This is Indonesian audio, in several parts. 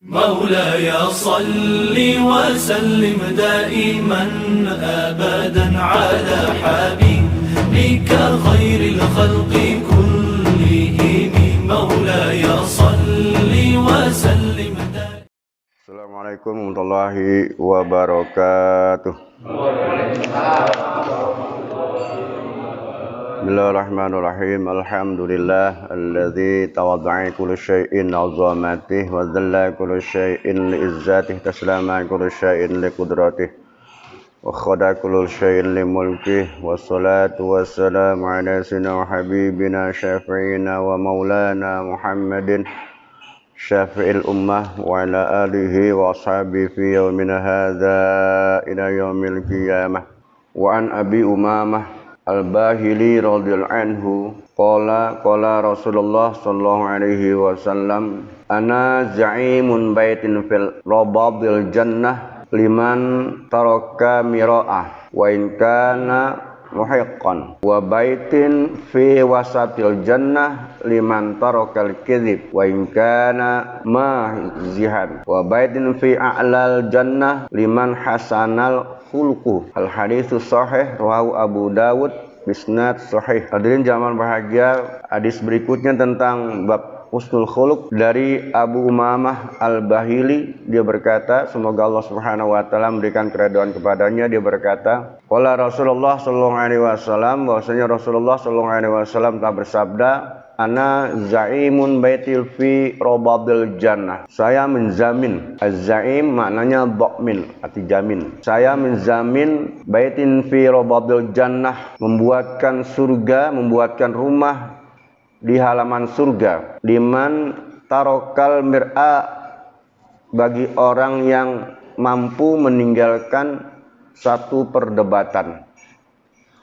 مولاي صل وسلم دائما أبدا على حبيبك خير الخلق كلهم مولاي صل وسلم دائما. Assalamualaikum warahmatullahi wabarakatuh. Bismillahirrahmanirrahim. Alhamdulillah alladzi tawadda'a kullu syai'in 'azamatihi wa dhalla kullu syai'in li'izzatihi taslama kullu syai'in liqudratih wa khada kullu syai'in limulkihi wassalatu wassalamu ala sayyidina wa habibina syafi'ina wa maulana Muhammadin syafi'il ummah wa ala alihi wa ashabihi fi yawmina hadza ila yaumil qiyamah. Wa an Abi Umamah Al-Bahili radhiyallahu anhu qala Rasulullah sallallahu alaihi wasallam ana za'imun baitin fil rabadil jannah liman taraka mira'ah wa in kana muhiqqan wa baitin fi wasatil jannah liman tarakal kadzib wa in kana mazihan wa baitin fi a'lal jannah liman hasanal khuluqu. Al haditsus sahih rawahu Abu Dawud bisnad sahih. Hadirin jamaah bahagia, hadis berikutnya tentang bab husnul khuluq dari Abu Umamah Al-Bahili. Dia berkata, semoga Allah Subhanahu wa taala memberikan keridhaan kepadanya. Dia berkata, qala Rasulullah sallallahu alaihi wasallam, bahwasanya Rasulullah sallallahu alaihi wasallam telah bersabda, ana zaimun baitil fi rabadil jannah. Saya menjamin, az-zaim maknanya dhamin, arti jamin. Saya menjamin baitin fi rabadil jannah, membuatkan surga, membuatkan rumah di halaman surga, liman tarokal mir'a, bagi orang yang mampu meninggalkan satu perdebatan.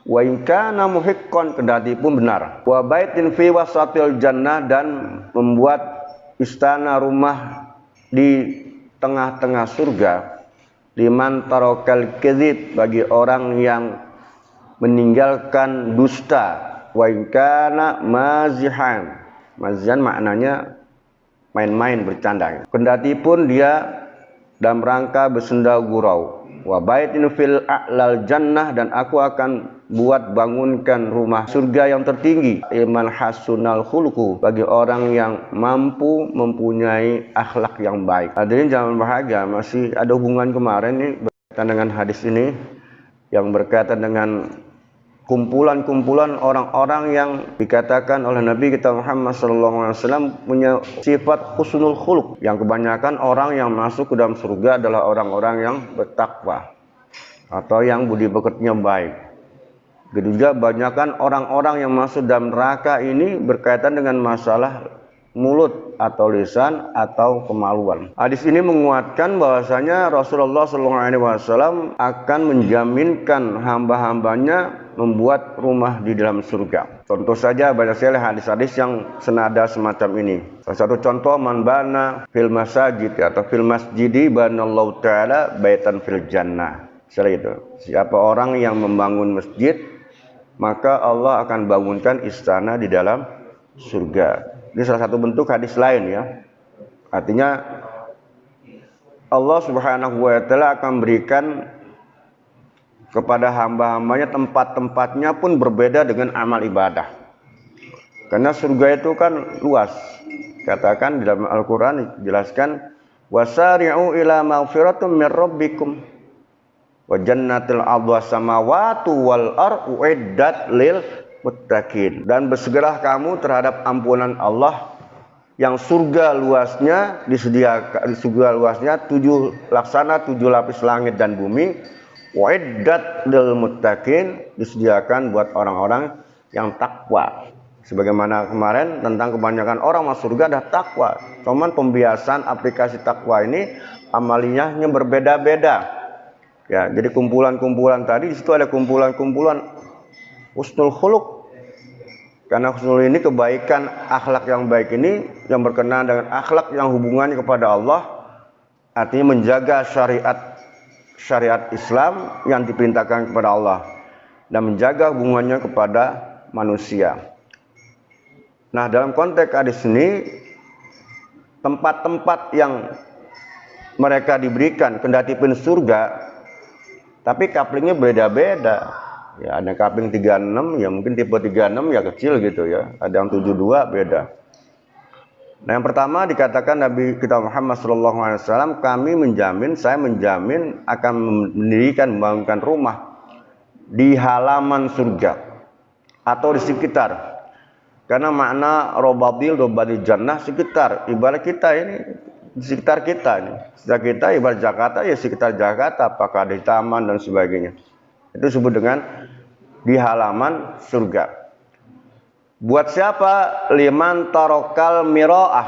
Wa in kana muhiqqan, kendati pun benar. Wa baitin fi wasatil jannah, dan membuat istana rumah di tengah-tengah surga, liman tarokal kadzib, bagi orang yang meninggalkan dusta. Wa in kana mazihan, mazihan maknanya main-main, bercanda. Kendati pun dia dalam rangka bersenda gurau. Wa baitin fil a'lal jannah, dan aku akan buat bangunkan rumah surga yang tertinggi, iman hasunal khuluqu, bagi orang yang mampu mempunyai akhlak yang baik. Hadirin jangan bahagia, masih ada hubungan kemarin ini berkaitan dengan hadis ini yang berkaitan dengan kumpulan-kumpulan orang-orang yang dikatakan oleh Nabi kita Muhammad SAW punya sifat husnul khuluq, yang kebanyakan orang yang masuk ke dalam surga adalah orang-orang yang bertakwa atau yang budi pekertinya baik. Juga banyakkan orang-orang yang masuk dalam neraka ini berkaitan dengan masalah mulut atau lisan atau kemaluan. Hadis ini menguatkan bahwasanya Rasulullah SAW akan menjaminkan hamba-hambanya membuat rumah di dalam surga. Contoh saja banyak sekali hadis-hadis yang senada semacam ini. Salah satu contoh, man bana fil masajid atau fil masjidi banallahu ta'ala baitan fil jannah. Seperti itu. Siapa orang yang membangun masjid, maka Allah akan bangunkan istana di dalam surga. Ini salah satu bentuk hadis lain ya. Artinya Allah Subhanahu wa taala akan berikan kepada hamba-hambanya tempat-tempatnya pun berbeda dengan amal ibadah. Karena surga itu kan luas. Katakan di dalam Al-Qur'an dijelaskan, wasari'u ila maghfiratin mir rabbikum wa jannatil ardha samawati wal ardu uiddat lil muttaqin. Dan bersegeralah kamu terhadap ampunan Allah yang surga luasnya disediakan, surga luasnya 7 lapis langit dan bumi, uiddat lil muttaqin, disediakan buat orang-orang yang takwa. Sebagaimana kemarin tentang kebanyakan orang masuk surga dah takwa. Cuman pembiasan aplikasi takwa ini amaliyahnya berbeda-beda. Ya, jadi kumpulan-kumpulan tadi di situ ada kumpulan-kumpulan husnul khuluq. Karena husnul ini kebaikan, akhlak yang baik ini yang berkenaan dengan akhlak yang hubungannya kepada Allah, artinya menjaga syariat Islam yang diperintahkan kepada Allah dan menjaga hubungannya kepada manusia. Nah, dalam konteks hadis ini, tempat-tempat yang mereka diberikan, kendati pun surga, tapi couplingnya beda-beda. Ya, ada coupling 36, ya mungkin tipe 36 ya kecil gitu ya. Ada yang 72 beda. Nah, yang pertama dikatakan Nabi kita Muhammad SAW, saya menjamin akan mendirikan, membangunkan rumah di halaman surga atau di sekitar. Karena makna robadil jannah sekitar, ibarat kita ini di sekitar kita ini. Sekitar kita ibarat Jakarta ya sekitar Jakarta, apakah di taman dan sebagainya. Itu disebut dengan di halaman surga. Buat siapa? Liman tarokal miro'ah.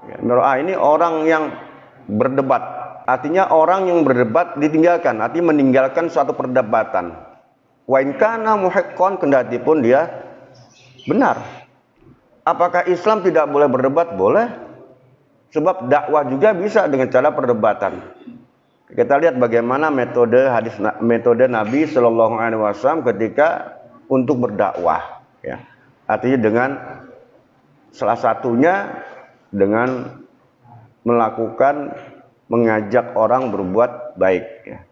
Ya, miro'ah ini orang yang berdebat. Artinya orang yang berdebat ditinggalkan, artinya meninggalkan suatu perdebatan. Wa in kana muhiqqan, kendati pun dia benar. Apakah Islam tidak boleh berdebat? Boleh. Sebab dakwah juga bisa dengan cara perdebatan. Kita lihat bagaimana metode Nabi Shallallahu Alaihi Wasallam ketika untuk berdakwah. Ya. Artinya dengan salah satunya dengan mengajak orang berbuat baik. Ya.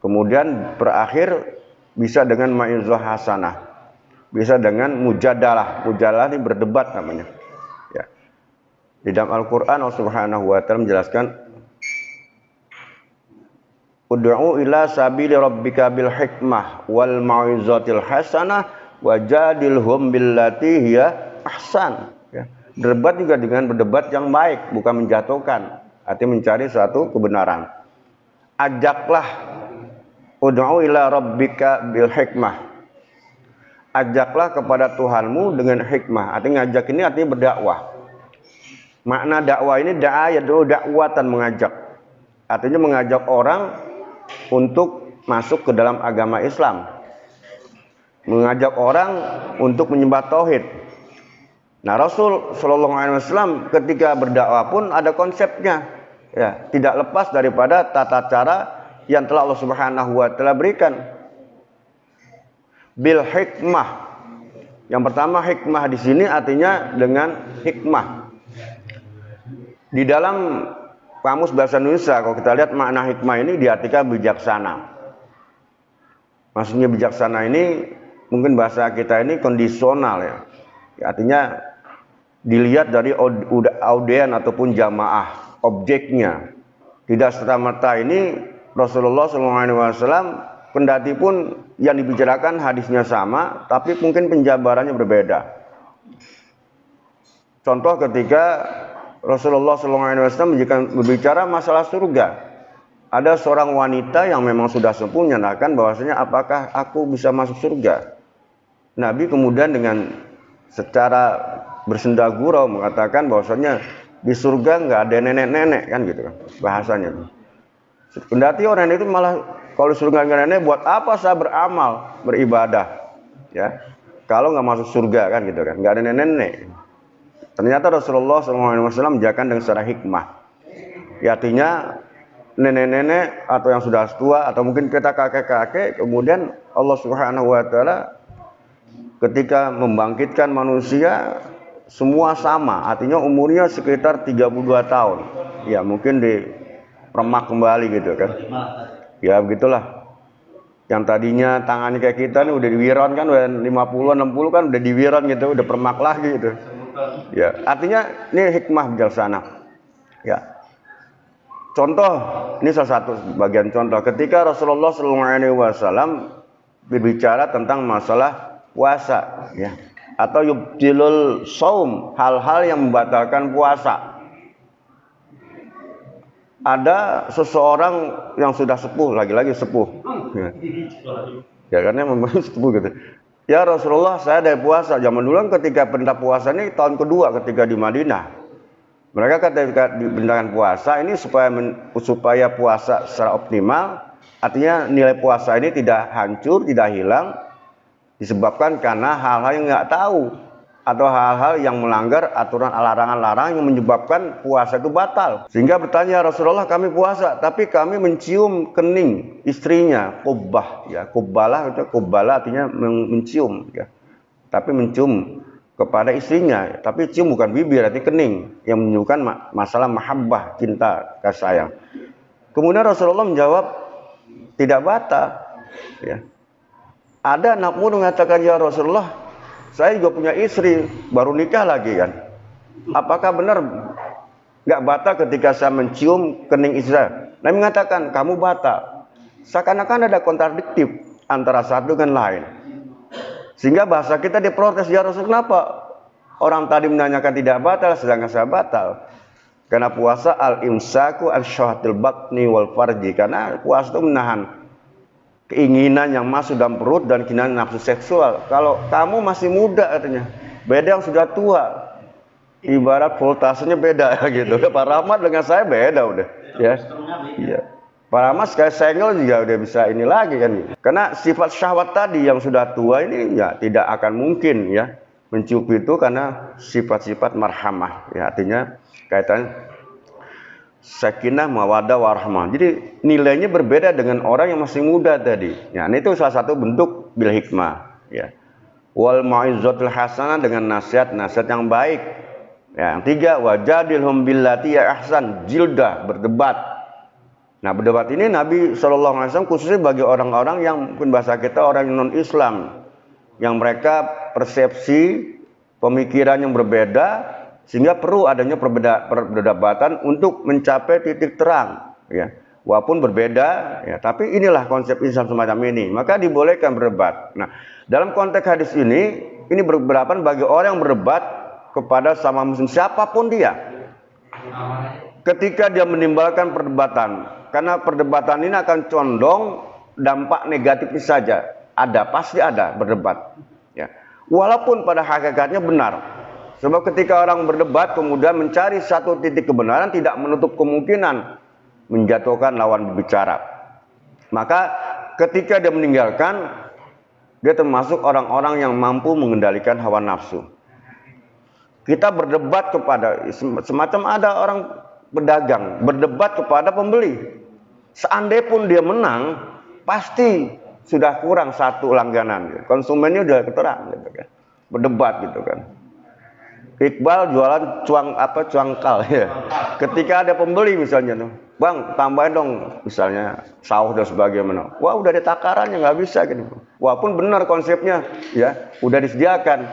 Kemudian berakhir bisa dengan mau'izah hasanah. Bisa dengan mujadalah. Mujadalah ini berdebat namanya. Ya. Di dalam Al-Quran Allah Subhanahu wa Ta'ala menjelaskan, ud'u ila sabili rabbika bil hikmah wal mau'izatil hasanah wajadilhum billati hiya ahsan. Ya. Berdebat juga dengan berdebat yang baik, bukan menjatuhkan. Artinya mencari suatu kebenaran. Ajaklah, ud'u ila rabbika bil hikmah. Ajaklah kepada Tuhanmu dengan hikmah. Artinya ngajak ini artinya berdakwah. Makna dakwah ini dakwatan, mengajak. Artinya mengajak orang untuk masuk ke dalam agama Islam. Mengajak orang untuk menyembah tauhid. Nah, Rasul Shallallahu Alaihi Wasallam ketika berdakwah pun ada konsepnya. Ya, tidak lepas daripada tata cara yang telah Allah Subhanahu wa Ta'ala berikan. Bil hikmah. Yang pertama hikmah di sini artinya dengan hikmah. Di dalam kamus bahasa Indonesia kalau kita lihat makna hikmah ini diartikan bijaksana. Maksudnya bijaksana ini mungkin bahasa kita ini kondisional ya. Artinya dilihat dari audien ataupun jamaah objeknya. Tidak serta-merta ini Rasulullah SAW kendati pun yang dibicarakan hadisnya sama, tapi mungkin penjabarannya berbeda. Contoh ketika Rasulullah SAW berbicara masalah surga, ada seorang wanita yang memang sudah sepuh menyatakan bahwasanya apakah aku bisa masuk surga. Nabi kemudian dengan secara bersenda gurau mengatakan bahwasanya di surga nggak ada nenek-nenek kan gitu kan bahasanya. Kendati orang itu malah kalau surga nggak nenek, buat apa saya beramal, beribadah? Ya, kalau nggak masuk surga kan gitu kan, nggak ada nenek-nenek. Ternyata Rasulullah SAW menjelaskan dengan secara hikmah. Ya, artinya nenek-nenek atau yang sudah tua atau mungkin kita kakek-kakek, kemudian Allah Subhanahu Wa Ta'ala ketika membangkitkan manusia semua sama, artinya umurnya sekitar 32 tahun. Ya, mungkin diremak kembali gitu kan. Ya begitulah. Yang tadinya tangannya kayak kita nih udah diwiron kan, udah 50, 60 kan udah diwiron gitu, udah permak lagi gitu. Ya, artinya ini hikmah bijaksana. Ya. Contoh, ini salah satu bagian contoh ketika Rasulullah SAW berbicara tentang masalah puasa ya. Atau yubtilul shaum, hal-hal yang membatalkan puasa. Ada seseorang yang sudah sepuh, lagi-lagi sepuh. Ya karena memang sepuh gitu. Ya Rasulullah, saya dari puasa. Zaman dulu ketika perintah puasa ini tahun kedua ketika di Madinah. Mereka ketika diperintahkan puasa ini supaya puasa secara optimal. Artinya nilai puasa ini tidak hancur, tidak hilang. Disebabkan karena hal-hal yang nggak tahu. Atau hal-hal yang melanggar aturan larangan-larangan yang menyebabkan puasa itu batal. Sehingga bertanya Rasulullah, kami puasa, tapi kami mencium kening istrinya, qubbah ya, qubbalah artinya mencium ya. Tapi mencium kepada istrinya, tapi cium bukan bibir, artinya kening, yang menunjukkan masalah mahabbah, cinta, kasih sayang. Kemudian Rasulullah menjawab, tidak batal. Ya. Ada anak muda mengatakan, ya Rasulullah, saya juga punya istri, baru nikah lagi kan. Apakah benar nggak batal ketika saya mencium kening istri saya? Nabi mengatakan, kamu batal. Seakan-akan ada kontradiktif antara satu dengan lain. Sehingga bahasa kita diprotes, ya Rasul, kenapa orang tadi menanyakan tidak batal, sedangkan saya batal? Karena puasa al-imsaku al-syahwatil batni wal farji. Karena puasa itu menahan keinginan yang masuk dalam perut dan keinginan nafsu seksual. Kalau kamu masih muda artinya, beda yang sudah tua. Ibarat voltasenya beda gitu. Pak Rahmat dengan saya beda udah, ya. Iya. Pak Rahmat sekali senggol juga udah bisa ini lagi kan. Karena sifat syahwat tadi yang sudah tua ini ya tidak akan mungkin ya mencium itu karena sifat-sifat marhamah. Ya, artinya kaitan sakinah, mawaddah, warahmah. Jadi nilainya berbeda dengan orang yang masih muda tadi. Ya, ini itu salah satu bentuk bil hikmah. Ya. Wal mau'izatul hasanah dengan nasihat-nasihat yang baik. Ya, yang tiga, wajadilhum billati ya ahsan, jildah, berdebat. Nah, berdebat ini Nabi SAW khususnya bagi orang-orang yang mungkin bahasa kita orang non Islam, yang mereka persepsi pemikiran yang berbeda, sehingga perlu adanya perdebatan untuk mencapai titik terang, ya. Walaupun berbeda, ya, tapi inilah konsep Islam semacam ini. Maka dibolehkan berdebat. Nah, dalam konteks hadis ini berberapa bagi orang yang berdebat kepada sama muslim siapapun dia. Ketika dia menimbulkan perdebatan, karena perdebatan ini akan condong dampak negatifnya saja. Pasti ada berdebat. Ya. Walaupun pada hakikatnya benar. Sebab ketika orang berdebat kemudian mencari satu titik kebenaran tidak menutup kemungkinan menjatuhkan lawan berbicara. Maka ketika dia meninggalkan, dia termasuk orang-orang yang mampu mengendalikan hawa nafsu. Kita berdebat kepada, semacam ada orang pedagang berdebat kepada pembeli. Seandainya pun dia menang, pasti sudah kurang satu langganan. Konsumennya udah keterang gitu kan. Berdebat gitu kan. Iqbal jualan cuangkal ya. Ketika ada pembeli misalnya tuh, bang tambahin dong misalnya saus dan sebagainya. Wah udah ada takarannya nggak bisa gitu. Walaupun benar konsepnya ya udah disediakan.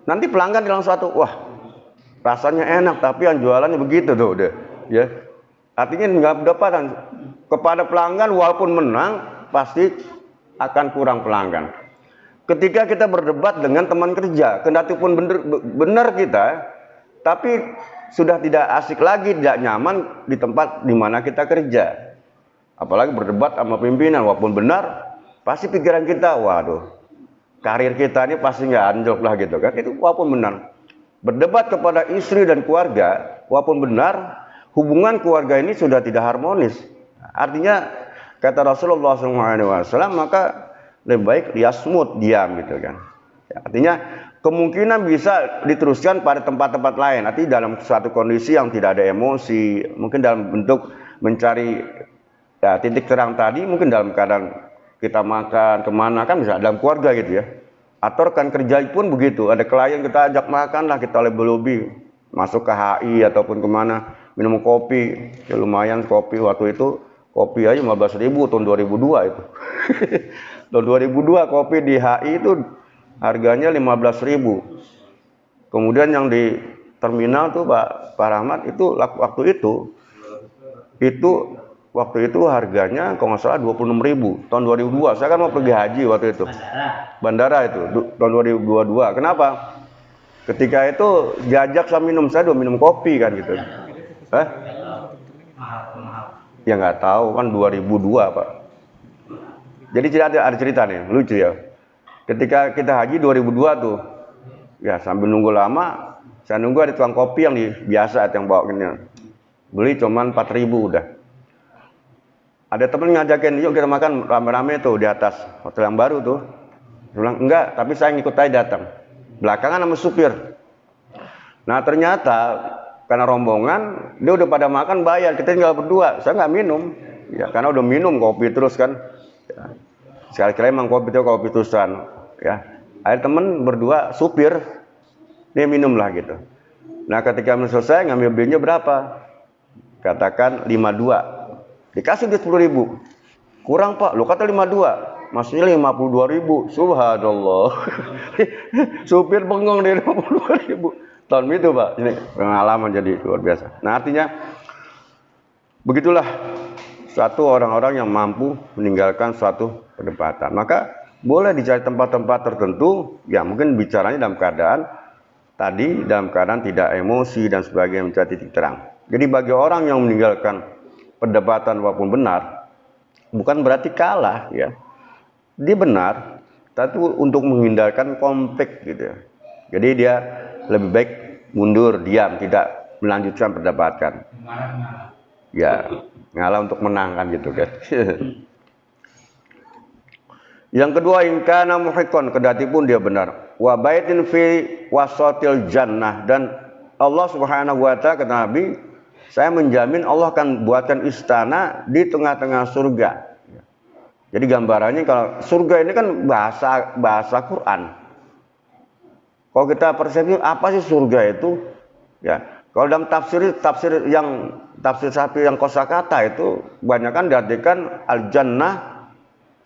Nanti pelanggan bilang satu, wah rasanya enak tapi yang jualannya begitu tuh udah ya. Artinya nggak pendapatan kepada pelanggan walaupun menang pasti akan kurang pelanggan. Ketika kita berdebat dengan teman kerja, kendati pun benar kita, tapi sudah tidak asik lagi, tidak nyaman di tempat di mana kita kerja. Apalagi berdebat sama pimpinan, walaupun benar, pasti pikiran kita, waduh, karir kita ini pasti nggak anjlok lah gitu kan. Itu walaupun benar. Berdebat kepada istri dan keluarga, walaupun benar, hubungan keluarga ini sudah tidak harmonis. Artinya, kata Rasulullah SAW, maka lebih baik dia smooth, diam gitu kan. Ya, artinya kemungkinan bisa diteruskan pada tempat-tempat lain. Artinya dalam suatu kondisi yang tidak ada emosi, mungkin dalam bentuk mencari ya, titik terang tadi, mungkin dalam keadaan kita makan kemana kan bisa dalam keluarga gitu ya. Atau rekan kerja pun begitu. Ada klien kita ajak makan lah, kita lobby masuk ke HI ataupun kemana minum kopi. Ya, lumayan kopi waktu itu. Kopi aja 15.000 tahun 2002 itu. Tahun 2002 kopi di HI itu harganya 15.000. Kemudian yang di terminal tuh Pak Rahmat itu waktu itu harganya kalau nggak salah 26.000 tahun 2002. Saya kan mau pergi haji waktu itu. Bandara itu tahun 2022. Kenapa? Ketika itu diajak saya minum, saya minum kopi kan gitu. Ya nggak tahu kan 2002 Pak. Jadi ada cerita nih lucu ya. Ketika kita haji 2002 tuh, ya sambil nunggu lama, saya nunggu ada tukang kopi yang biasa yang bawa gini. Beli cuman 4.000 udah. Ada temen ngajakin, yuk kita makan rame-rame tuh di atas hotel yang baru tuh. Dia bilang enggak, tapi saya ngikut aja datang. Belakangan sama supir. Nah ternyata karena rombongan, dia udah pada makan bayar, kita tinggal berdua. Saya nggak minum, ya karena udah minum kopi terus kan. Ya. Sekali-kali emang kopi itu kopi terusan. Ya, ada temen berdua supir Dia minumlah gitu. Nah ketika minum selesai ngambil bilnya berapa? Katakan 52. Dikasih dia 10.000. Kurang pak, lu kata 52. Maksudnya 52.000. Subhanallah. Supir bengong dari 52.000. Tahun itu pak, ini pengalaman jadi luar biasa. Nah artinya begitulah satu orang-orang yang mampu meninggalkan suatu perdebatan. Maka boleh dicari tempat-tempat tertentu, ya mungkin bicaranya dalam keadaan tidak emosi dan sebagainya, mencari titik terang. Jadi bagi orang yang meninggalkan perdebatan walaupun benar, bukan berarti kalah ya. Dia benar, tapi untuk menghindarkan konflik gitu ya. Jadi dia lebih baik mundur, diam, tidak melanjutkan perdebatan. Ya, ngalah untuk menang kan gitu kan. Yang kedua, in kana muhiqqan, kedati pun dia benar. Wa baitin fi wasatil jannah, dan Allah Subhanahu wa taala kata Nabi, saya menjamin Allah akan buatkan istana di tengah-tengah surga. Jadi gambarannya kalau surga ini kan bahasa Quran. Kalau kita persepsi apa sih surga itu? Ya, kalau dalam tafsir sapi yang kosakata itu banyakkan diartikan al-jannah,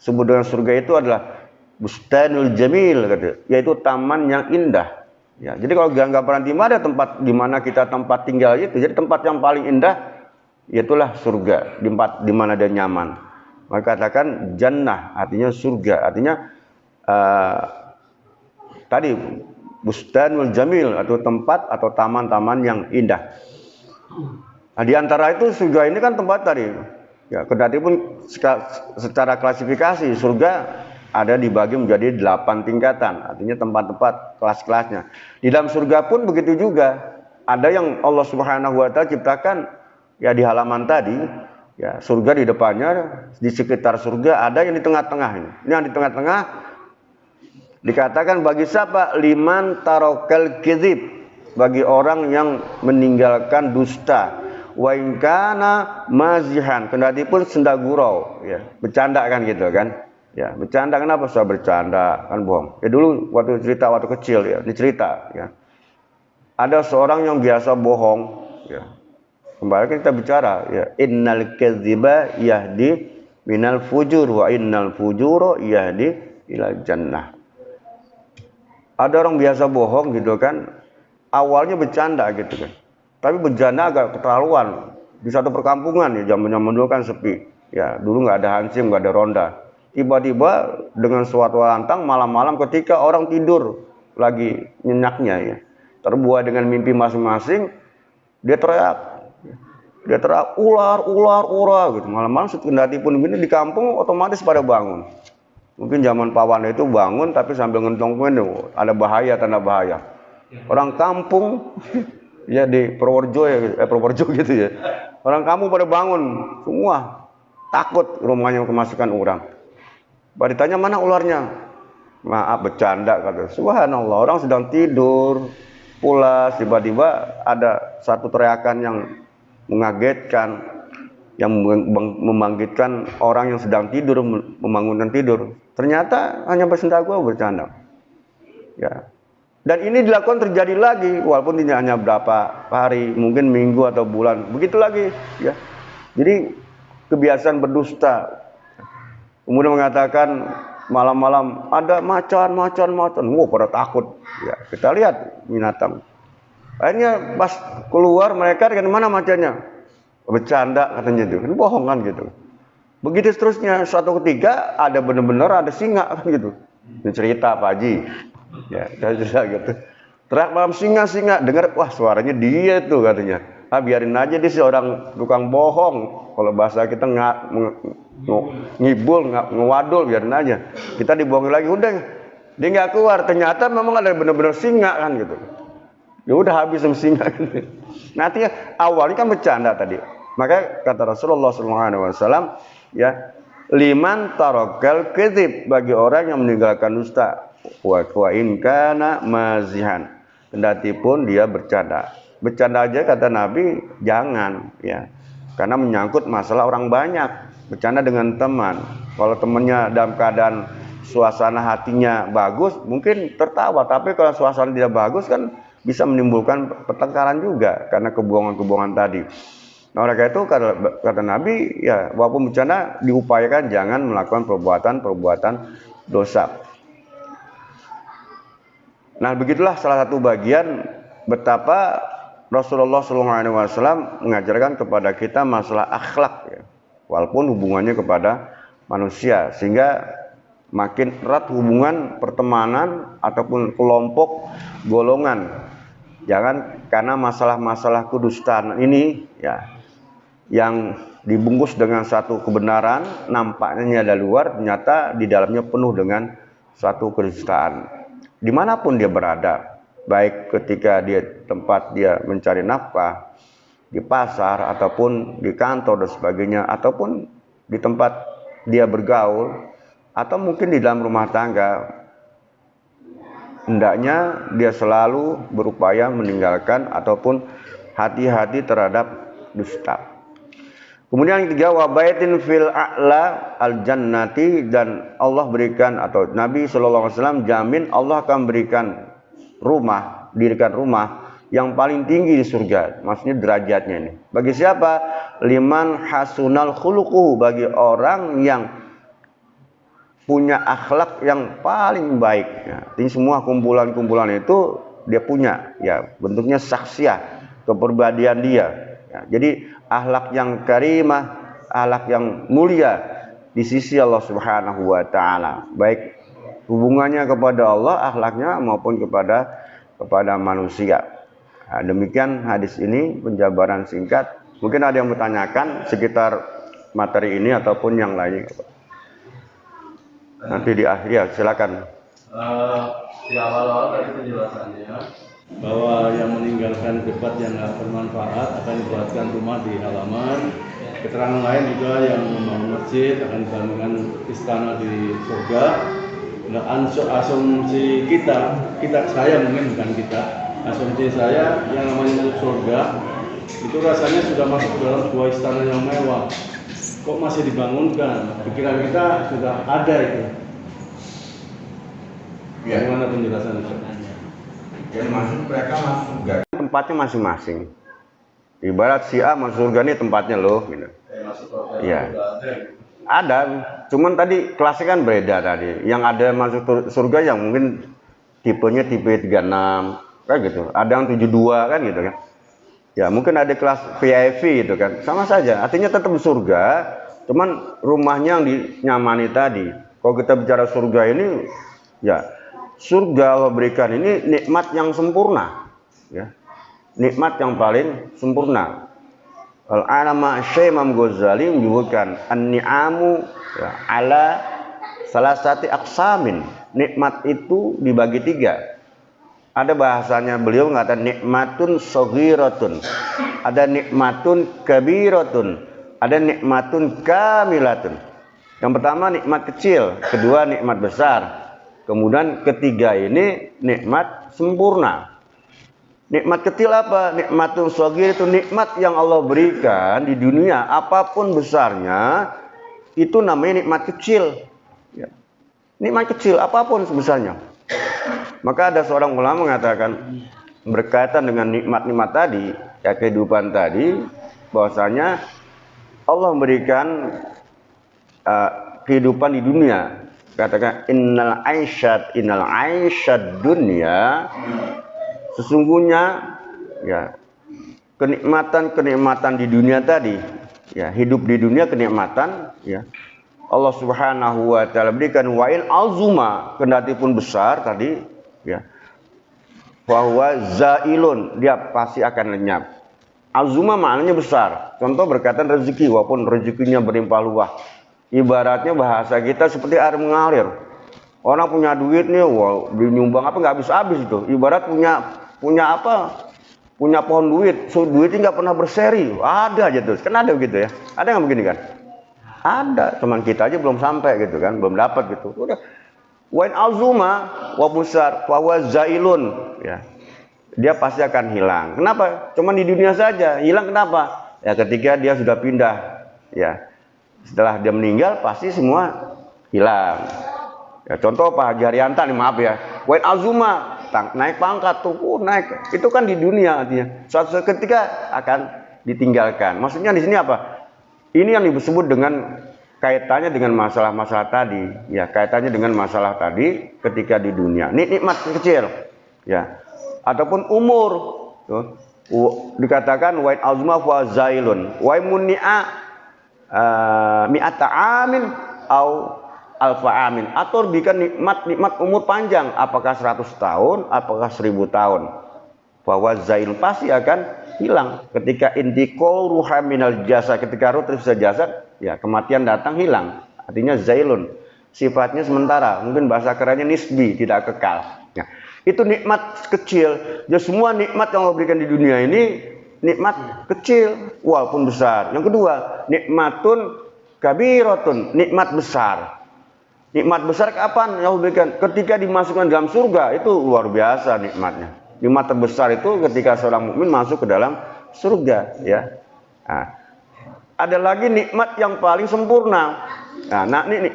sebut dengan surga itu adalah bustanul jamil, yaitu taman yang indah. Ya, jadi kalau gambaran ada tempat di mana kita tempat tinggal itu, jadi tempat yang paling indah yaitulah surga, di mana dia nyaman. Maka katakan jannah artinya surga, artinya tadi bustanul jamil atau tempat atau taman-taman yang indah. Nah, di antara itu surga ini kan tempat tadi. Ya, kendati pun secara klasifikasi surga ada dibagi menjadi 8 tingkatan, artinya tempat-tempat kelas-kelasnya. Di dalam surga pun begitu juga. Ada yang Allah Subhanahu wa taala ciptakan ya di halaman tadi, ya surga di depannya, di sekitar surga ada yang di tengah-tengah ini. Ini yang di tengah-tengah dikatakan bagi siapa? Liman tarokal kizib, bagi orang yang meninggalkan dusta. Wa in kana mazihan, kendati pun senda gurau, ya bercanda kan gitu kan. Ya, bercanda kenapa? Soal bercanda kan bohong. Ya dulu waktu kecil ya, dicerita ya. Ada seorang yang biasa bohong ya. Kembali kita bicara ya, innal kadziba yahdi minal fujur wa innal fujura yahdi ilal jannah. Ada orang biasa bohong gitu kan, awalnya bercanda gitu kan. Tapi bercanda agak keterlaluan. Di satu perkampungan ya, zaman dulu kan sepi. Ya, dulu nggak ada hansip, nggak ada ronda. Tiba-tiba dengan suatu lantang malam-malam ketika orang tidur lagi nyenyaknya ya, terbuai dengan mimpi masing-masing, dia teriak ular gitu. Malam-malam kendati pun begini di kampung otomatis pada bangun. Mungkin zaman Pawan itu bangun tapi sambil ngentongin ada bahaya, tanda bahaya. Orang kampung ya di Purworejo gitu ya. Orang kampung pada bangun semua, takut rumahnya kemasukan orang. Baru ditanya mana ularnya? Maaf bercanda kata. Subhanallah, orang sedang tidur, pulas, tiba-tiba ada satu teriakan yang mengagetkan, yang membangkitkan orang yang sedang tidur, membangunkan tidur. Ternyata hanya bercanda. Ya. Dan ini dilakukan terjadi lagi, walaupun tidak hanya berapa hari, mungkin minggu atau bulan, begitu lagi. Ya. Jadi kebiasaan berdusta. Kemudian mengatakan malam-malam ada macan. Wah, pada takut. Ya, kita lihat binatang. Akhirnya pas keluar mereka dengan mana macannya? Bercanda katanya itu. Kan bohong kan gitu. Begitu seterusnya, suatu ketika ada benar-benar ada singa kan gitu. Ini cerita Pak Haji. Ya, cerita gitu. Teriak malam singa, dengar wah suaranya dia tuh katanya. Ah biarin aja dia seorang tukang bohong. Kalau bahasa kita ngibul, ngewadul, biarin aja. Kita dibohongin lagi, udah dia nggak keluar. Ternyata memang ada benar-benar singa kan gitu. Ya udah habis sama singa gitu. Nantinya awalnya kan bercanda tadi. Maka kata Rasulullah SAW, ya liman tarokal kedzib, bagi orang yang meninggalkan dusta. Wa in kana mazihan, kendati pun dia bercanda. Bercanda aja kata Nabi jangan ya. Karena menyangkut masalah orang banyak. Bercanda dengan teman. Kalau temannya dalam keadaan suasana hatinya bagus, mungkin tertawa. Tapi kalau suasana tidak bagus kan bisa menimbulkan pertengkaran juga karena kebohongan-kebohongan tadi. Nah, oleh karena itu kata Nabi, ya walaupun bencana diupayakan jangan melakukan perbuatan-perbuatan dosa. Nah, begitulah salah satu bagian betapa Rasulullah SAW mengajarkan kepada kita masalah akhlak, ya, walaupun hubungannya kepada manusia, sehingga makin erat hubungan pertemanan ataupun kelompok golongan. Jangan karena masalah-masalah kedustaan ini, ya, yang dibungkus dengan satu kebenaran, nampaknya ada luar, ternyata di dalamnya penuh dengan suatu kedustaan. Dimanapun dia berada, baik ketika tempat dia mencari nafkah, di pasar ataupun di kantor dan sebagainya, ataupun di tempat dia bergaul, atau mungkin di dalam rumah tangga, hendaknya dia selalu berupaya meninggalkan ataupun hati-hati terhadap dusta. Kemudian yang ketiga, wa baitin fil a'la al jannati, dan Allah berikan atau Nabi SAW jamin Allah akan berikan rumah, dirikan rumah yang paling tinggi di surga, maksudnya derajatnya ini. Bagi siapa? Liman hasunal khuluquhu, bagi orang yang punya akhlak yang paling baik. Ya, ini semua kumpulan-kumpulan itu dia punya, ya, bentuknya saksiah kepribadian dia. Ya, jadi akhlak yang karimah, akhlak yang mulia di sisi Allah Subhanahu wa taala, baik hubungannya kepada Allah akhlaknya maupun kepada manusia. Nah, demikian hadis ini penjabaran singkat. Mungkin ada yang bertanyakan sekitar materi ini ataupun yang lainnya. Nanti di akhir, ya, silakan. Di awal-awal tadi penjelasannya bahwa yang meninggalkan debat yang tidak bermanfaat akan dibuatkan rumah di halaman. Keterangan lain juga yang membangun masjid akan dibangunkan istana di surga. Nah, asumsi saya mungkin bukan kita, asumsi saya yang namanya masuk surga itu rasanya sudah masuk dalam sebuah istana yang mewah. Kok masih dibangunkan? Pikiran kita sudah ada itu. Ya. Bagaimana penjelasan itu? Yang masuk mereka masuk surga. Tempatnya masing-masing. Ibarat si A masuk surga ini tempatnya loh, gitu. Iya. Ada, cuman tadi kelasnya kan beda tadi. Yang ada masuk surga yang mungkin tipenya tipe 36, kan gitu. Ada yang 72 kan gitu kan. Ya, mungkin ada kelas VIP gitu kan. Sama saja, artinya tetap surga, cuman rumahnya yang dinyamani tadi. Kalau kita bicara surga ini, ya, surga Allah berikan ini nikmat yang sempurna, ya. Nikmat yang paling sempurna. Al-Alama Syekh Imam Ghazali menyebutkan an-ni'amu, ya, ala salasati aqsamin. Nikmat itu dibagi 3. Ada bahasanya beliau mengatakan nikmatun saghiratun, ada nikmatun kabiratun, ada nikmatun kamilatun. Yang pertama nikmat kecil, kedua nikmat besar, kemudian ketiga ini nikmat sempurna. Nikmat kecil apa? Nikmatun shaghir, itu nikmat yang Allah berikan di dunia, apapun besarnya, itu namanya nikmat kecil. Ya. Nikmat kecil, apapun sebesarnya. Maka ada seorang ulama mengatakan berkaitan dengan nikmat-nikmat tadi, ya, kehidupan tadi, bahwasanya Allah memberikan kehidupan di dunia. Katakan innal aisyad dunya, sesungguhnya, ya, kenikmatan di dunia tadi, ya, hidup di dunia kenikmatan, ya, Allah Subhanahu wa taala berikan wa'il azuma, kendati pun besar tadi, ya, bahwa zailun, dia pasti akan lenyap. Azuma maknanya besar. Contoh berkaitan rezeki, walaupun rezekinya berlimpah ruah. Ibaratnya bahasa kita seperti air mengalir. Orang punya duit nih, wow, nyumbang apa nggak habis-habis itu. Ibarat punya apa? Punya pohon duit, duitnya nggak pernah berseri. Ada aja tuh, kan ada begitu ya. Ada nggak begini kan? Ada, cuman kita aja belum sampai gitu kan, belum dapat gitu. Udah. Wain azuma wa besar wa zailun, ya. Dia pasti akan hilang. Kenapa? Cuman di dunia saja. Hilang kenapa? Ya ketika dia sudah pindah, ya. Setelah dia meninggal pasti semua hilang. Ya, contoh Pak Haji Haryanto nih, maaf ya. Wain azuma, naik pangkat tuh, naik. Itu kan di dunia artinya. Suatu ketika akan ditinggalkan. Maksudnya di sini apa? Ini yang disebut dengan kaitannya dengan masalah-masalah tadi. Ya, kaitannya dengan masalah tadi ketika di dunia. Ini nikmat kecil. Ya. Ataupun umur. Tuh. Dikatakan wain azma fa zailun wa munni'a mi'ata amin au alfa amin, atau berikan nikmat umur panjang, apakah 100 tahun apakah 1000 tahun, bahwa zail pasti akan hilang ketika intiqal ruha minal jasad, ketika ruh terpisah jasad, ya kematian datang hilang, artinya zailun, sifatnya sementara, mungkin bahasa kerennya nisbi, tidak kekal. Ya. Itu nikmat kecil. Ya, semua nikmat yang Allah berikan di dunia ini nikmat kecil walaupun besar. Yang kedua, nikmatun kabiratun, nikmat besar. Nikmat besar kapan yang Allah berikan? Ketika dimasukkan dalam surga, itu luar biasa nikmatnya. Nikmat terbesar itu ketika seorang mukmin masuk ke dalam surga, ya. Nah, ada lagi nikmat yang paling sempurna. Nah,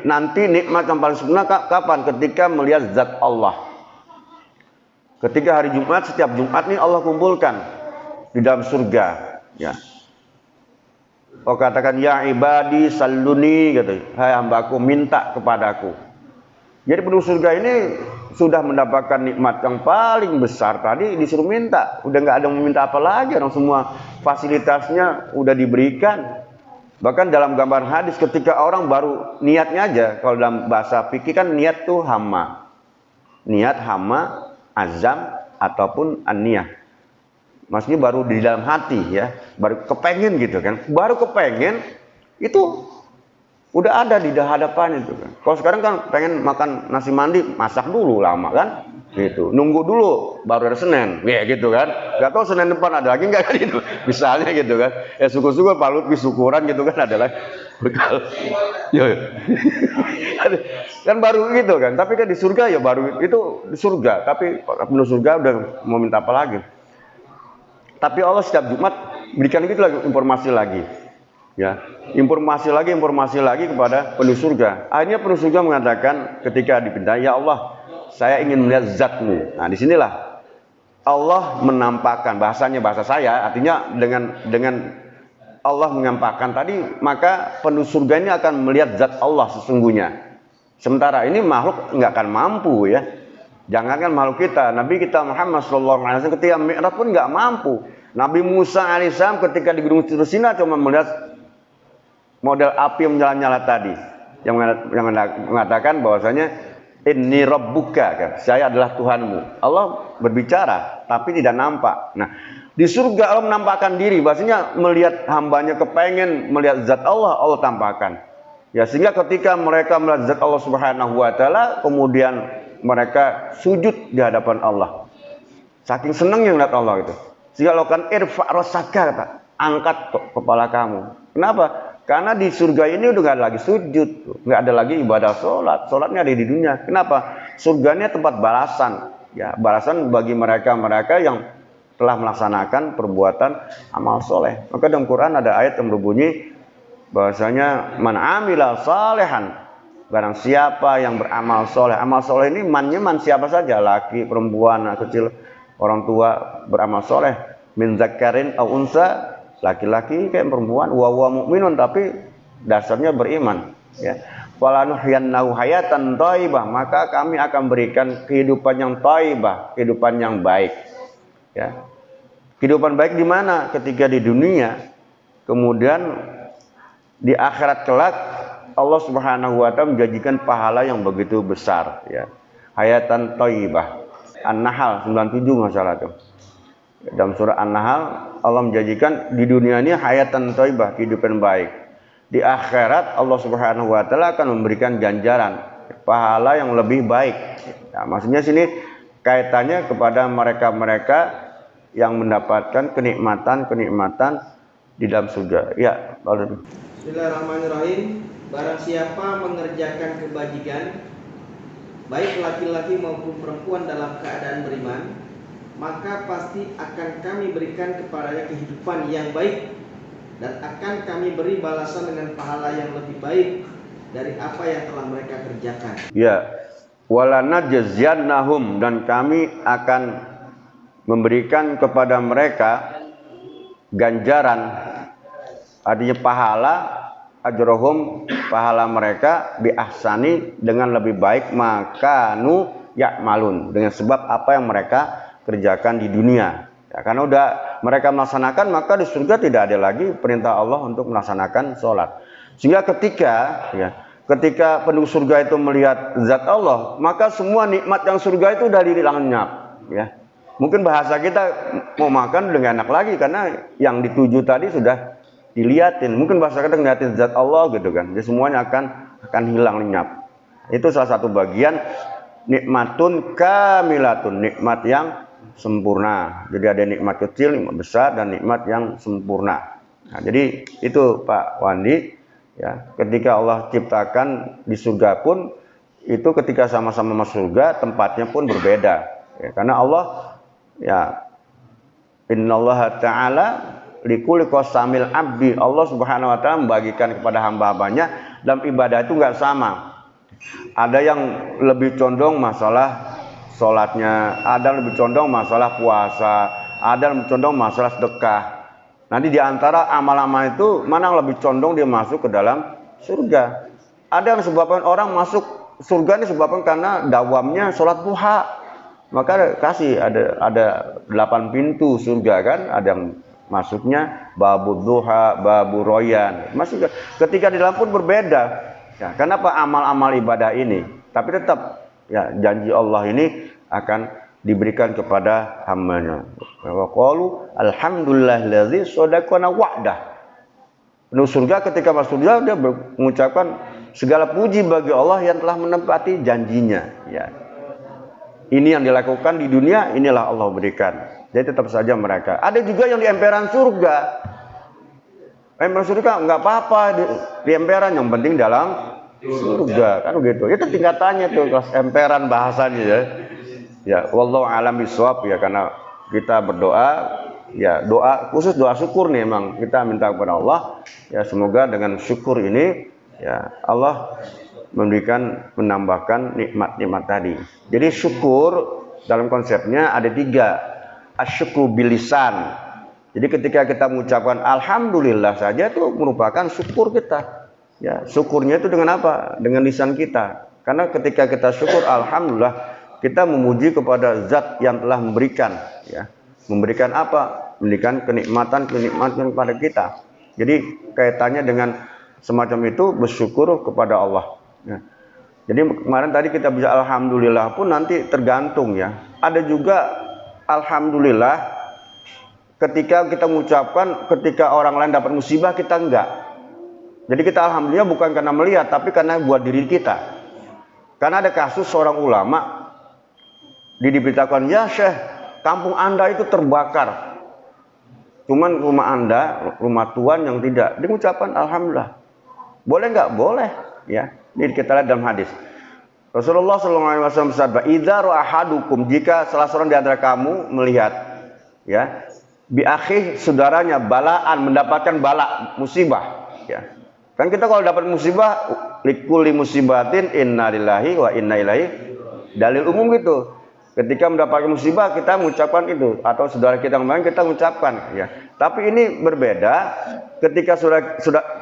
nanti nikmat yang paling sempurna kapan? Ketika melihat zat Allah. Ketika hari Jumat, setiap Jumat nih Allah kumpulkan di dalam surga, ya. Oh, katakan ya ibadi salluni, gitu. Hai hambaku, minta kepadaku. Jadi penduduk surga ini sudah mendapatkan nikmat yang paling besar, tadi disuruh minta, udah nggak ada yang meminta apa lagi, orang semua fasilitasnya udah diberikan. Bahkan dalam gambar hadis, ketika orang baru niatnya aja, kalau dalam bahasa fikih kan niat tuh hama, niat hama, azam ataupun an-niyah. Maksudnya baru di dalam hati, ya, baru kepengen gitu kan, baru kepengen itu udah ada di hadapan itu kan. Kalau sekarang kan pengen makan nasi mandi, masak dulu lama kan, gitu, nunggu dulu baru ada Senin, ya gitu kan, nggak tahu Senin depan ada lagi nggak kan itu, misalnya gitu kan, ya syukur-syukur Pak Lutfi syukuran gitu kan, ada lagi bekal, yo. Kan baru gitu kan, tapi kan di surga ya baru itu di surga, tapi penuh surga udah mau minta apa lagi. Tapi Allah setiap Jumat berikan gitu lagi informasi lagi, ya, informasi lagi kepada penuh surga. Akhirnya penuh surga mengatakan ketika dipinta, ya Allah, saya ingin melihat zatmu. Nah, disinilah Allah menampakkan, bahasanya bahasa saya, artinya dengan Allah menyampaikan tadi, maka penuh surga ini akan melihat zat Allah sesungguhnya. Sementara ini makhluk nggak akan mampu, ya. Jangankan makhluk kita, Nabi kita Muhammad SAW ketika Mi'raj pun nggak mampu. Nabi Musa alaihissalam ketika di Gunung Sinai cuma melihat model api yang menyala-nyala tadi, yang mengatakan bahwasanya inni rabbuka, kan, saya adalah Tuhanmu. Allah berbicara tapi tidak nampak. Nah, di surga Allah menampakkan diri, bahasanya melihat hambanya kepengen melihat zat Allah, Allah tampakkan. Ya, sehingga ketika mereka melihat zat Allah Subhanahu wa taala, kemudian mereka sujud di hadapan Allah. Saking senangnya melihat Allah itu. Sehingga lakukan irfa' rasaka, kata, angkat kepala kamu. Kenapa? Karena di surga ini udah nggak ada lagi sujud, nggak ada lagi ibadah sholat. Sholatnya ada di dunia. Kenapa? Surganya tempat balasan. Ya, balasan bagi mereka-mereka yang telah melaksanakan perbuatan amal soleh. Maka dalam Quran ada ayat yang berbunyi bahwasanya man amila salehan, barang siapa yang beramal soleh. Amal soleh ini mannya man siapa saja, laki, perempuan, anak kecil, orang tua beramal soleh. Min zakarin au unsa, laki-laki kayak perempuan, wa mu'minun, tapi dasarnya beriman, ya. Falanuhyannahu hayatan thayyibah, maka kami akan berikan kehidupan yang thayyibah, kehidupan yang baik, ya. Kehidupan baik di mana? Ketika di dunia, kemudian di akhirat kelak Allah Subhanahu wa taala menjanjikan pahala yang begitu besar, ya. Hayatan thayyibah. An-Nahl 97 masalah itu. Dalam surah An-Nahl Allah menjanjikan di dunia ini hayatan thayyibah, kehidupan baik. Di akhirat Allah Subhanahu wa taala akan memberikan ganjaran pahala yang lebih baik. Nah, maksudnya sini kaitannya kepada mereka-mereka yang mendapatkan kenikmatan di dalam surga. Ya, Bismillahirrahmanirrahim. Barang siapa mengerjakan kebajikan, baik laki-laki maupun perempuan dalam keadaan beriman, maka pasti akan kami berikan kepadanya kehidupan yang baik, dan akan kami beri balasan dengan pahala yang lebih baik dari apa yang telah mereka kerjakan. Ya, walanajziyannahum, dan kami akan memberikan kepada mereka ganjaran, artinya pahala, ajrohum, pahala mereka, bi ahsani, dengan lebih baik, makanu ya'malun, dengan sebab apa yang mereka kerjakan di dunia. Ya, karena udah mereka melaksanakan, maka di surga tidak ada lagi perintah Allah untuk melaksanakan sholat. Sehingga ketika penduduk surga itu melihat zat Allah, maka semua nikmat yang surga itu udah dilenyap. Ya, mungkin bahasa kita mau makan udah gak enak lagi karena yang dituju tadi sudah dilihatin. Mungkin bahasa kita ngeliatin zat Allah gitu kan. Jadi semuanya akan hilang lenyap. Itu salah satu bagian nikmatun kamilatun, nikmat yang sempurna. Jadi ada nikmat kecil, nikmat besar, dan nikmat yang sempurna. Nah, jadi itu Pak Wandi, ya, ketika Allah ciptakan di surga pun, itu ketika sama-sama masuk surga, tempatnya pun berbeda. Ya, karena Allah, ya, innallaha ta'ala likulli qasamil abdi, Allah subhanahu wa ta'ala membagikan kepada hamba-hambanya dalam ibadah itu nggak sama. Ada yang lebih condong masalah sholatnya, ada yang lebih condong masalah puasa, ada yang lebih condong masalah sedekah. Nanti diantara amal-amal itu mana yang lebih condong dia masuk ke dalam surga. Ada yang sebabkan orang masuk surga ini sebabkan karena dawamnya sholat duha. Maka kasih ada 8 pintu surga kan, ada yang masuknya babu duha, babu royan. Masuk ketika di dalam pun berbeda. Ya, kenapa amal-amal ibadah ini? Tapi tetap, ya, janji Allah ini akan diberikan kepada hambanya. Wa qalu alhamdulillahilladzi shadaqana wa'dah. Penduduk surga ketika masuk surga dia mengucapkan segala puji bagi Allah yang telah menepati janjinya. Ya. Ini yang dilakukan di dunia, inilah Allah berikan. Jadi tetap saja mereka. Ada juga yang di emperan surga. Emperan surga nggak apa-apa di emperan, yang penting dalam surga kan begitu. Itu tingkatannya tuh, kelas emperan bahasanya ya. Ya, wallahu a'lam bishawab, ya, karena kita berdoa, ya, doa khusus doa syukur nih, memang kita minta kepada Allah, ya, semoga dengan syukur ini, ya, Allah menambahkan nikmat-nikmat tadi. Jadi syukur dalam konsepnya ada 3. Asyukru bilisan. Jadi ketika kita mengucapkan alhamdulillah saja itu merupakan syukur kita. Ya, syukurnya itu dengan apa? Dengan lisan kita. Karena ketika kita syukur alhamdulillah, kita memuji kepada zat yang telah memberikan, ya. Memberikan apa? Memberikan kenikmatan kepada kita. Jadi kaitannya dengan semacam itu, bersyukur kepada Allah. Ya. Jadi kemarin tadi kita bisa alhamdulillah pun nanti tergantung, ya. Ada juga alhamdulillah ketika kita mengucapkan ketika orang lain dapat musibah, kita enggak. Jadi kita alhamdulillah bukan karena melihat, tapi karena buat diri kita. Karena ada kasus seorang ulama diberitakan, ya Syekh, kampung Anda itu terbakar. Cuman rumah Anda, rumah Tuhan yang tidak. Dia mengucapkan alhamdulillah. Boleh enggak? Boleh, ya. Ini kita lihat dalam hadis. Rasulullah SAW bersabda, "Idza ra'a ahadukum," jika salah seorang di antara kamu melihat, ya, bi akhi, saudaranya, balaan, mendapatkan bala, musibah, ya. Kan kita kalau dapat musibah, likulli musibatin inna lillahi wa inna ilaihi, dalil umum gitu. Ketika mendapatkan musibah kita mengucapkan itu, atau saudara kita kemarin kita mengucapkan, ya. Tapi ini berbeda ketika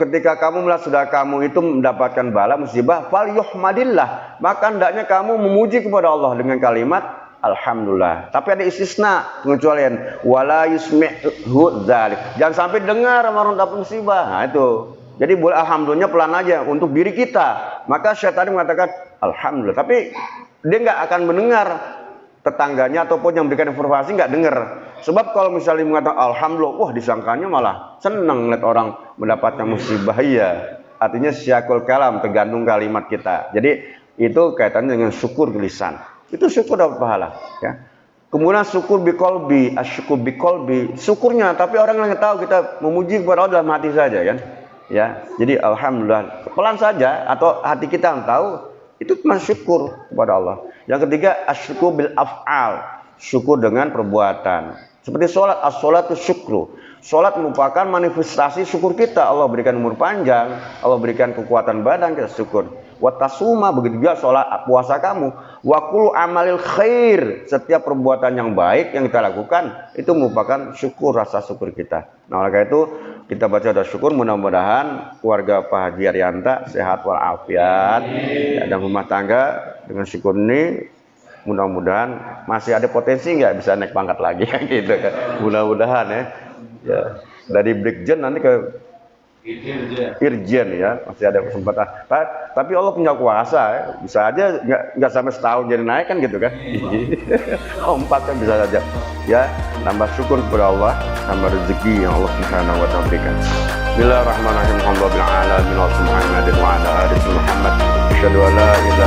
ketika kamu melihat saudara kamu itu mendapatkan bala musibah, fal yuhmadillah, maka hendaknya kamu memuji kepada Allah dengan kalimat alhamdulillah. Tapi ada istisna, pengecualian, wala yusmi'hu dzalik. Jangan sampai dengar orang dapat musibah. Nah, itu. Jadi boleh alhamdulillah pelan aja untuk diri kita. Maka syaitan mengatakan alhamdulillah, tapi dia nggak akan mendengar tetangganya ataupun yang memberikan informasi, nggak dengar. Sebab kalau misalnya mengatakan alhamdulillah, wah disangkanya malah senang melihat orang mendapatkan musibah. Iya, artinya syakul kalam, tergantung kalimat kita. Jadi itu kaitannya dengan syukur lisan. Itu syukur dapat pahala, ya. Kemudian syukur biqalbi, asyukur biqalbi, syukurnya, tapi orang yang tahu kita memuji kepada Allah dalam hati saja, kan? Ya, jadi alhamdulillah pelan saja, atau hati kita yang tahu, itu cuma syukur kepada Allah. Yang ketiga asyukur bil af'al, syukur dengan perbuatan. Seperti sholat, as-sholatu syukru. Sholat merupakan manifestasi syukur kita. Allah berikan umur panjang, Allah berikan kekuatan badan, kita syukur. Wa tasuma, begitu juga sholat puasa kamu. Wa kullu amalil khair, setiap perbuatan yang baik yang kita lakukan itu merupakan syukur, rasa syukur kita. Nah, oleh karena itu kita baca doa syukur, mudah-mudahan keluarga Pak Haji Arianta sehat walafiat dan rumah tangga dengan syukur ini mudah-mudahan masih ada potensi nggak bisa naik pangkat lagi gitu kan. Mudah-mudahan ya dari Brigjen nanti ke Irjen ya, masih ada kesempatan. Tapi Allah punya kuasa ya. Bisa aja nggak sampai setahun jadi naik kan gitu kan. Lompat kan bisa saja ya. Nambah syukur kepada Allah, nambah rezeki yang Allah Subhanahu wa taala berikan. Bismillahirrahmanirrahim. Alhamdulillahil alamin wa Muhammadin wa ala alihi Muhammad. Asyhadu an la ilaha